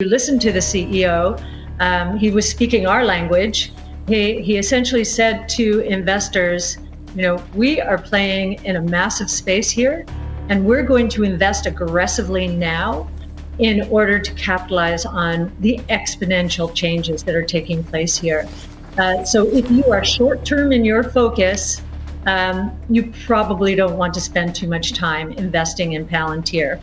you listen to the CEO, he was speaking our language. He essentially said to investors, we are playing in a massive space here, and we're going to invest aggressively now in order to capitalize on the exponential changes that are taking place here. So if you are short-term in your focus, you probably don't want to spend too much time investing in Palantir.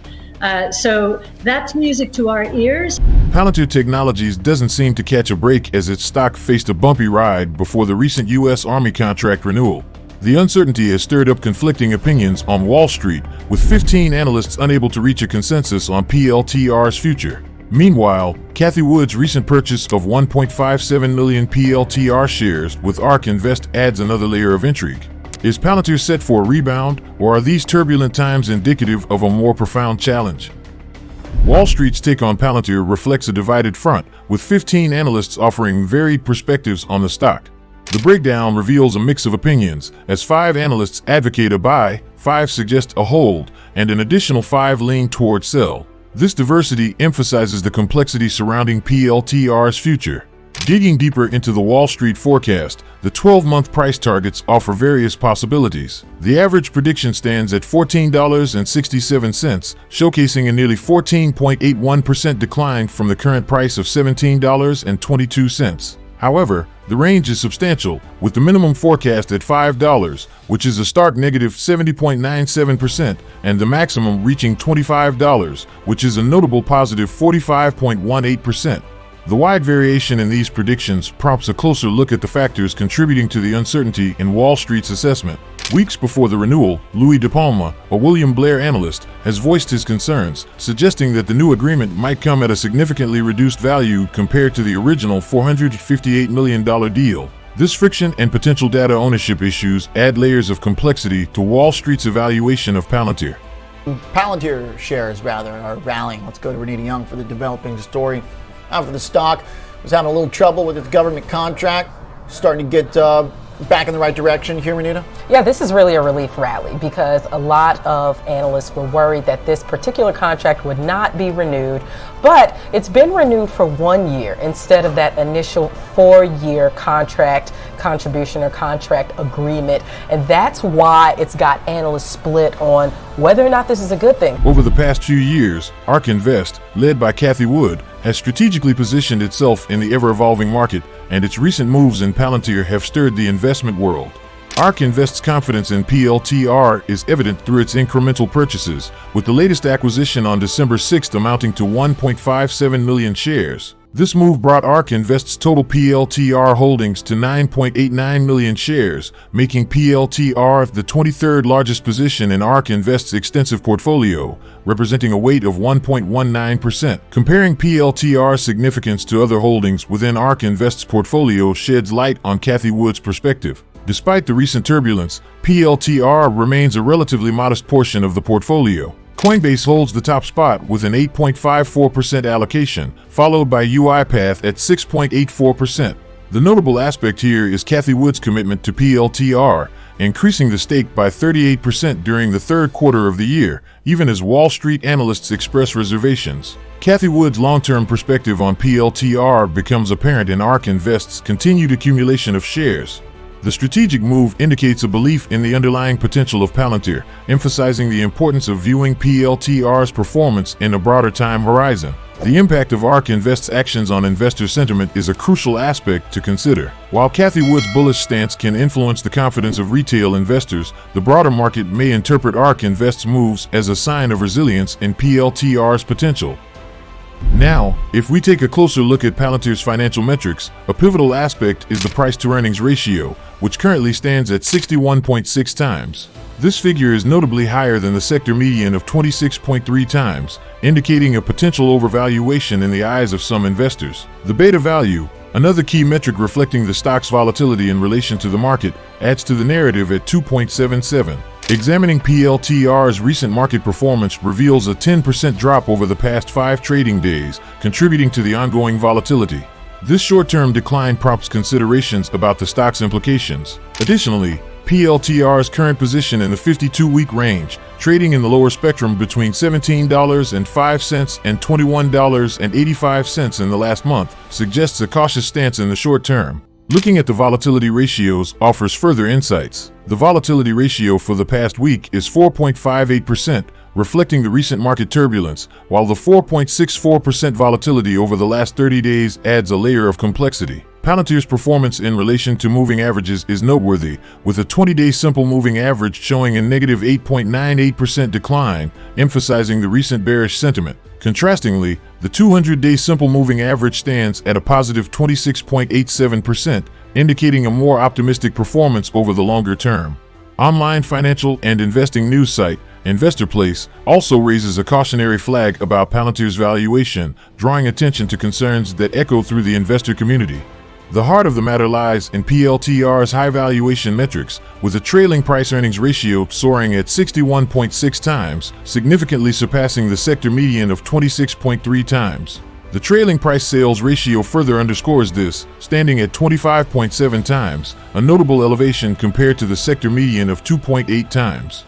So that's music to our ears. Palantir Technologies doesn't seem to catch a break as its stock faced a bumpy ride before the recent U.S. Army contract renewal. The uncertainty has stirred up conflicting opinions on Wall Street, with 15 analysts unable to reach a consensus on PLTR's future. Meanwhile, Cathie Wood's recent purchase of 1.57 million PLTR shares with ARK Invest adds another layer of intrigue. Is Palantir set for a rebound, or are these turbulent times indicative of a more profound challenge? Wall Street's take on Palantir reflects a divided front, with 15 analysts offering varied perspectives on the stock. The breakdown reveals a mix of opinions, as 5 analysts advocate a buy, 5 suggest a hold, and an additional 5 lean toward sell. This diversity emphasizes the complexity surrounding PLTR's future. Digging deeper into the Wall Street forecast, the 12-month price targets offer various possibilities. The average prediction stands at $14.67, showcasing a nearly 14.81% decline from the current price of $17.22. However, the range is substantial, with the minimum forecast at $5, which is a stark negative 70.97%, and the maximum reaching $25, which is a notable positive 45.18%. The wide variation in these predictions prompts a closer look at the factors contributing to the uncertainty in Wall Street's assessment. Weeks before the renewal, Louis De Palma, a William Blair analyst, has voiced his concerns, suggesting that the new agreement might come at a significantly reduced value compared to the original $458 million deal. This friction and potential data ownership issues add layers of complexity to Wall Street's evaluation of Palantir. Palantir shares, are rallying. Let's go to Renita Young for the developing story. After the stock was having a little trouble with its government contract, starting to get back in the right direction here, Renita? Yeah, this is really a relief rally because a lot of analysts were worried that this particular contract would not be renewed, but it's been renewed for 1 year instead of that initial 4-year contract contribution or contract agreement, and that's why it's got analysts split on whether or not this is a good thing. Over the past few years, ARK Invest, led by Cathie Wood, has strategically positioned itself in the ever-evolving market, and its recent moves in Palantir have stirred the investment world. ARK Invest's confidence in PLTR is evident through its incremental purchases, with the latest acquisition on December 6th amounting to 1.57 million shares. This move brought ARK Invest's total PLTR holdings to 9.89 million shares, making PLTR the 23rd largest position in ARK Invest's extensive portfolio, representing a weight of 1.19%. Comparing PLTR's significance to other holdings within ARK Invest's portfolio sheds light on Cathie Wood's perspective. Despite the recent turbulence, PLTR remains a relatively modest portion of the portfolio. Coinbase holds the top spot with an 8.54% allocation, followed by UiPath at 6.84%. The notable aspect here is Cathie Wood's commitment to PLTR, increasing the stake by 38% during the third quarter of the year, even as Wall Street analysts express reservations. Cathie Wood's long-term perspective on PLTR becomes apparent in ARK Invest's continued accumulation of shares. The strategic move indicates a belief in the underlying potential of Palantir, emphasizing the importance of viewing PLTR's performance in a broader time horizon. The impact of ARK Invest's actions on investor sentiment is a crucial aspect to consider. While Cathie Wood's bullish stance can influence the confidence of retail investors, the broader market may interpret ARK Invest's moves as a sign of resilience in PLTR's potential. Now, if we take a closer look at Palantir's financial metrics, a pivotal aspect is the price-to-earnings ratio, which currently stands at 61.6 times. This figure is notably higher than the sector median of 26.3 times, indicating a potential overvaluation in the eyes of some investors. The beta value, another key metric reflecting the stock's volatility in relation to the market, adds to the narrative at 2.77. Examining PLTR's recent market performance reveals a 10% drop over the past 5 trading days, contributing to the ongoing volatility. This short-term decline prompts considerations about the stock's implications. Additionally, PLTR's current position in the 52-week range, trading in the lower spectrum between $17.05 and $21.85 in the last month, suggests a cautious stance in the short term. Looking at the volatility ratios offers further insights. The volatility ratio for the past week is 4.58%, reflecting the recent market turbulence, while the 4.64% volatility over the last 30 days adds a layer of complexity. Palantir's performance in relation to moving averages is noteworthy, with a 20-day simple moving average showing a negative 8.98% decline, emphasizing the recent bearish sentiment. Contrastingly, the 200-day simple moving average stands at a positive 26.87%, indicating a more optimistic performance over the longer term. Online financial and investing news site InvestorPlace also raises a cautionary flag about Palantir's valuation, drawing attention to concerns that echo through the investor community. The heart of the matter lies in PLTR's high valuation metrics, with a trailing price-earnings ratio soaring at 61.6 times, significantly surpassing the sector median of 26.3 times. The trailing price-sales ratio further underscores this, standing at 25.7 times, a notable elevation compared to the sector median of 2.8 times.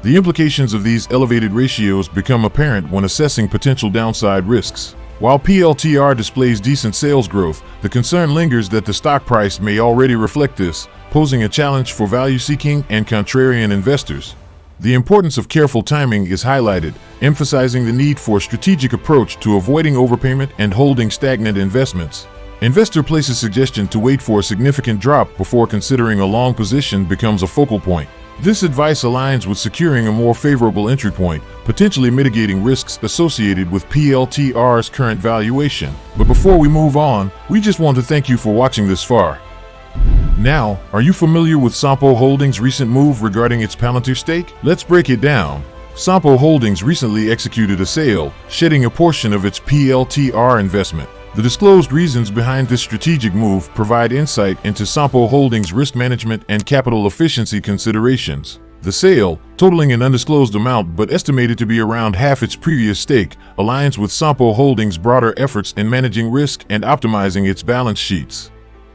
The implications of these elevated ratios become apparent when assessing potential downside risks. While PLTR displays decent sales growth, the concern lingers that the stock price may already reflect this, posing a challenge for value-seeking and contrarian investors. The importance of careful timing is highlighted, emphasizing the need for a strategic approach to avoiding overpayment and holding stagnant investments. InvestorPlace's suggestion to wait for a significant drop before considering a long position becomes a focal point. This advice aligns with securing a more favorable entry point, potentially mitigating risks associated with PLTR's current valuation. But before we move on, we just want to thank you for watching this far. Now, are you familiar with Sompo Holdings' recent move regarding its Palantir stake? Let's break it down. Sompo Holdings recently executed a sale, shedding a portion of its PLTR investment. The disclosed reasons behind this strategic move provide insight into Sompo Holdings' risk management and capital efficiency considerations. The sale, totaling an undisclosed amount but estimated to be around half its previous stake, aligns with Sompo Holdings' broader efforts in managing risk and optimizing its balance sheets.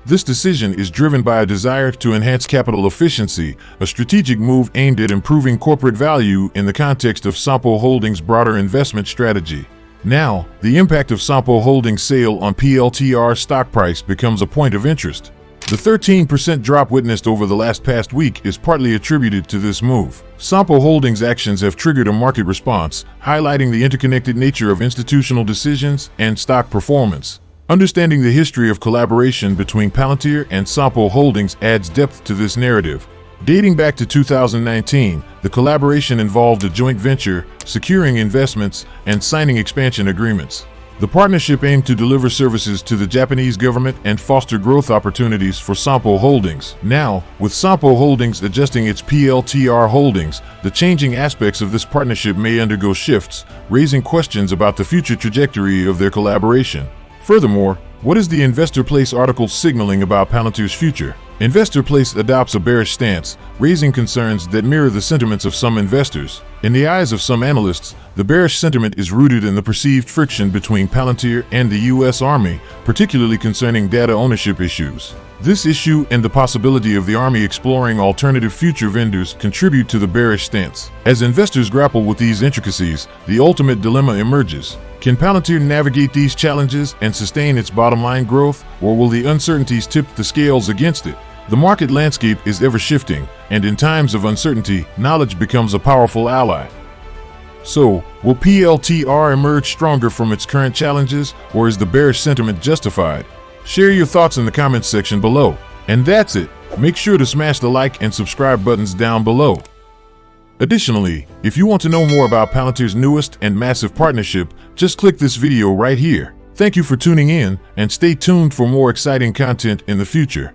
This decision is driven by a desire to enhance capital efficiency, a strategic move aimed at improving corporate value in the context of Sompo Holdings' broader investment strategy. Now, the impact of Sompo Holdings' sale on PLTR's stock price becomes a point of interest. The 13% drop witnessed over the past week is partly attributed to this move. Sompo Holdings' actions have triggered a market response, highlighting the interconnected nature of institutional decisions and stock performance. Understanding the history of collaboration between Palantir and Sompo Holdings adds depth to this narrative. Dating back to 2019, the collaboration involved a joint venture, securing investments, and signing expansion agreements. The partnership aimed to deliver services to the Japanese government and foster growth opportunities for Sompo Holdings. Now, with Sompo Holdings adjusting its PLTR holdings, the changing aspects of this partnership may undergo shifts, raising questions about the future trajectory of their collaboration. Furthermore, what is the InvestorPlace article signaling about Palantir's future? InvestorPlace adopts a bearish stance, raising concerns that mirror the sentiments of some investors. In the eyes of some analysts, the bearish sentiment is rooted in the perceived friction between Palantir and the U.S. Army, particularly concerning data ownership issues. This issue and the possibility of the Army exploring alternative future vendors contribute to the bearish stance. As investors grapple with these intricacies, the ultimate dilemma emerges. Can Palantir navigate these challenges and sustain its bottom-line growth, or will the uncertainties tip the scales against it? The market landscape is ever-shifting, and in times of uncertainty, knowledge becomes a powerful ally. So, will PLTR emerge stronger from its current challenges, or is the bearish sentiment justified? Share your thoughts in the comments section below. And that's it. Make sure to smash the like and subscribe buttons down below. Additionally, if you want to know more about Palantir's newest and massive partnership, just click this video right here. Thank you for tuning in, and stay tuned for more exciting content in the future.